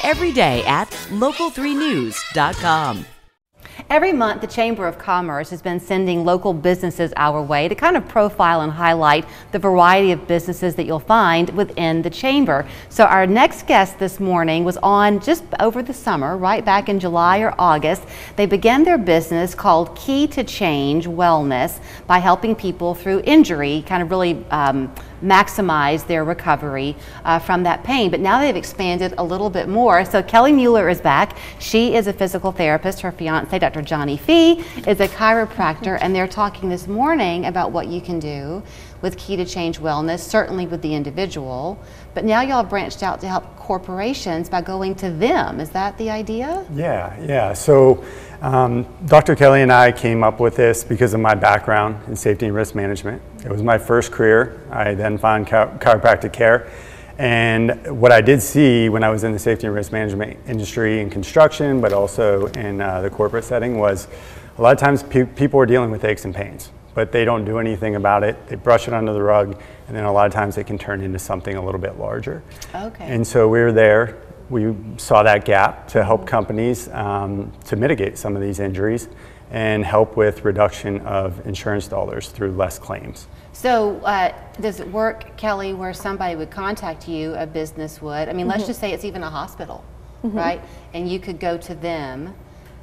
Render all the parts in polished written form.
Every day at local3news.com. Every month, the Chamber of Commerce has been sending local businesses our way to kind of profile and highlight the variety of businesses that you'll find within the Chamber. So our next guest this morning was on just over the summer, right back in July or August. They began their business called Key to Change Wellness by helping people through injury, kind of really maximize their recovery from that pain. But now they've expanded a little bit more. So Kelly Mueller is back. She is a physical therapist. Her fiance, Dr. Johnny Fee, is a chiropractor, and they're talking this morning about what you can do with Key to Change Wellness, certainly with the individual. But now y'all have branched out to help corporations by going to them. Is that the idea? Yeah. So Dr. Kelly and I came up with this because of my background in safety and risk management. It was my first career. I then found chiropractic care. And what I did see when I was in the safety and risk management industry in construction, but also in the corporate setting, was a lot of times people are dealing with aches and pains, but they don't do anything about it. They brush it under the rug, and then a lot of times it can turn into something a little bit larger. Okay. And so we were there. We saw that gap to help companies to mitigate some of these injuries and help with reduction of insurance dollars through less claims. So does it work, Kelly, where somebody would contact you, a business would? I mean, let's just say it's even a hospital, right? And you could go to them,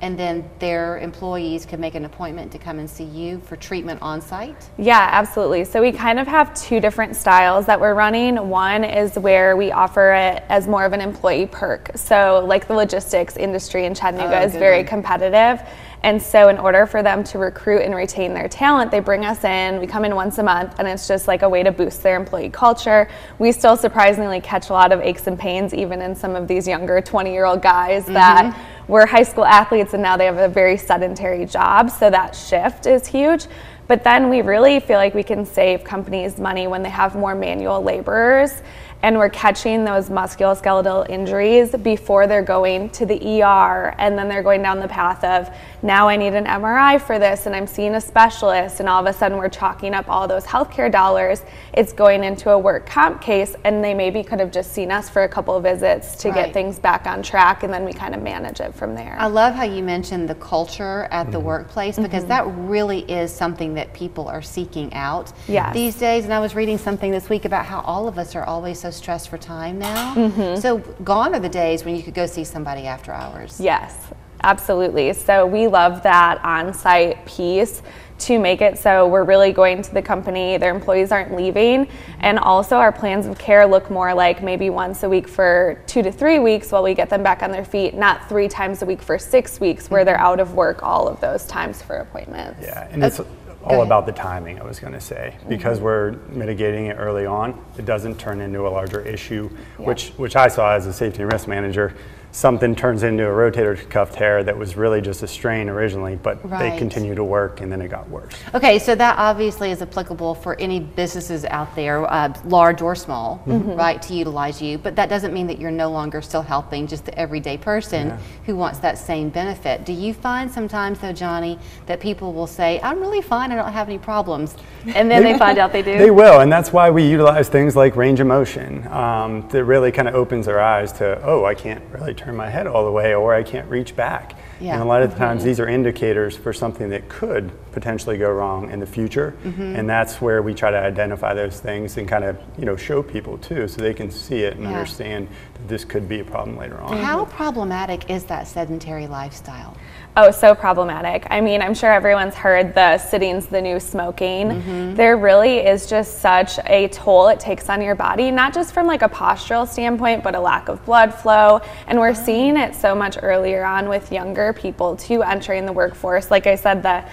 and then their employees could make an appointment to come and see you for treatment on site? Yeah, absolutely. So we kind of have two different styles that we're running. One is where we offer it as more of an employee perk. So like the logistics industry in Chattanooga is very competitive. And so in order for them to recruit and retain their talent, they bring us in, we come in once a month, and it's just like a way to boost their employee culture. We still surprisingly catch a lot of aches and pains, even in some of these younger 20-year-old guys that were high school athletes and now they have a very sedentary job. So that shift is huge. But then we really feel like we can save companies money when they have more manual laborers, and we're catching those musculoskeletal injuries before they're going to the ER, and then they're going down the path of, now I need an MRI for this, and I'm seeing a specialist, and all of a sudden we're chalking up all those healthcare dollars. It's going into a work comp case, and they maybe could have just seen us for a couple of visits to get things back on track, and then we kind of manage it from there. I love how you mentioned the culture at the workplace, because that really is something that people are seeking out these days. And I was reading something this week about how all of us are always so stressed for time now. So gone are the days when you could go see somebody after hours. Yes, absolutely. So we love that on-site piece to make it so we're really going to the company, their employees aren't leaving, and also our plans of care look more like maybe once a week for 2 to 3 weeks while we get them back on their feet, not 3 times a week for 6 weeks where they're out of work all of those times for appointments. Yeah, and it's all about the timing, I was going to say, because we're mitigating it early on. It doesn't turn into a larger issue, which I saw as a safety and risk manager. Something turns into a rotator cuff tear that was really just a strain originally, but they continue to work, and then it got worse. Okay, so that obviously is applicable for any businesses out there, large or small, right, to utilize you. But that doesn't mean that you're no longer still helping just the everyday person who wants that same benefit. Do you find sometimes, though, Johnny, that people will say, I'm really fine, I don't have any problems, and then they find out they do? They will, and that's why we utilize things like range of motion that really kind of opens their eyes to, oh, I can't really turn my head all the way, or I can't reach back. And a lot of the times these are indicators for something that could potentially go wrong in the future, and that's where we try to identify those things and kind of show people too, so they can see it and understand that this could be a problem later on. How problematic is that sedentary lifestyle? Oh, so problematic. I mean, I'm sure everyone's heard the sitting's the new smoking. There really is just such a toll it takes on your body, not just from like a postural standpoint, but a lack of blood flow. And we're seeing it so much earlier on with younger people too entering the workforce. Like I said, the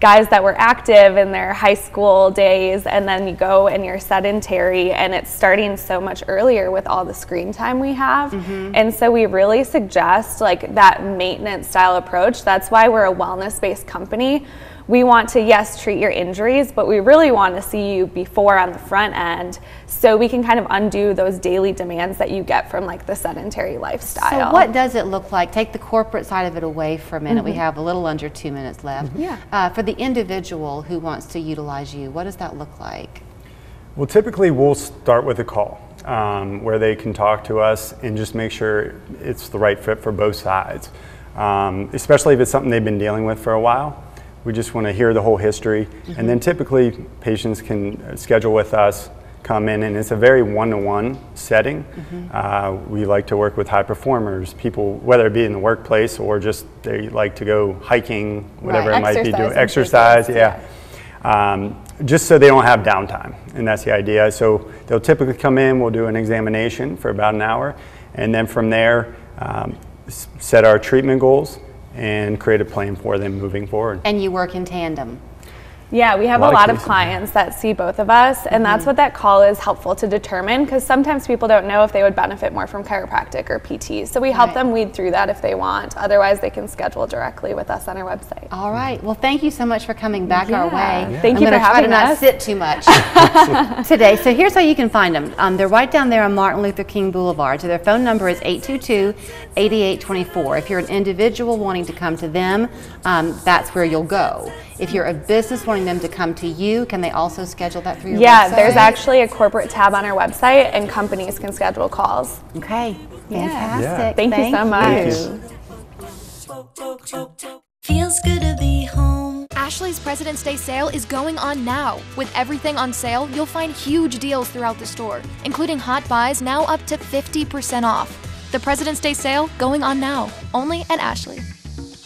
guys that were active in their high school days, and then you go and you're sedentary, and it's starting so much earlier with all the screen time we have. And so we really suggest like that maintenance style approach. That's why we're a wellness-based company. We want to, yes, treat your injuries, but we really want to see you before on the front end, so we can kind of undo those daily demands that you get from like the sedentary lifestyle. So what does it look like? Take the corporate side of it away for a minute. We have a little under 2 minutes left. For the individual who wants to utilize you, what does that look like? Well, typically we'll start with a call. where they can talk to us and just make sure it's the right fit for both sides. Especially if it's something they've been dealing with for a while. We just want to hear the whole history. And then typically patients can schedule with us, come in, and it's a very one-to-one setting. We like to work with high performers, people, whether it be in the workplace or just they like to go hiking, whatever it might be, doing exercise, just so they don't have downtime, and that's the idea. So they'll typically come in, we'll do an examination for about an hour, and then from there, set our treatment goals and create a plan for them moving forward. And you work in tandem. Yeah, we have a lot of clients that see both of us, and that's what that call is helpful to determine, because sometimes people don't know if they would benefit more from chiropractic or PT. So we help them weed through that if they want. Otherwise, they can schedule directly with us on our website. All right. Well, thank you so much for coming back our way. Thank you for having us. I'm going to try to not sit too much today. So here's how you can find them. They're right down there on Martin Luther King Boulevard. So their phone number is 822-8824. If you're an individual wanting to come to them, that's where you'll go. If you're a business wanting them to come to you, can they also schedule that through your website? Yeah, there's actually a corporate tab on our website, and companies can schedule calls. Okay, fantastic. Thank you so much. Feels good to be home. Ashley's President's Day sale is going on now. With everything on sale, you'll find huge deals throughout the store, including hot buys now up to 50% off. The President's Day sale going on now, only at Ashley.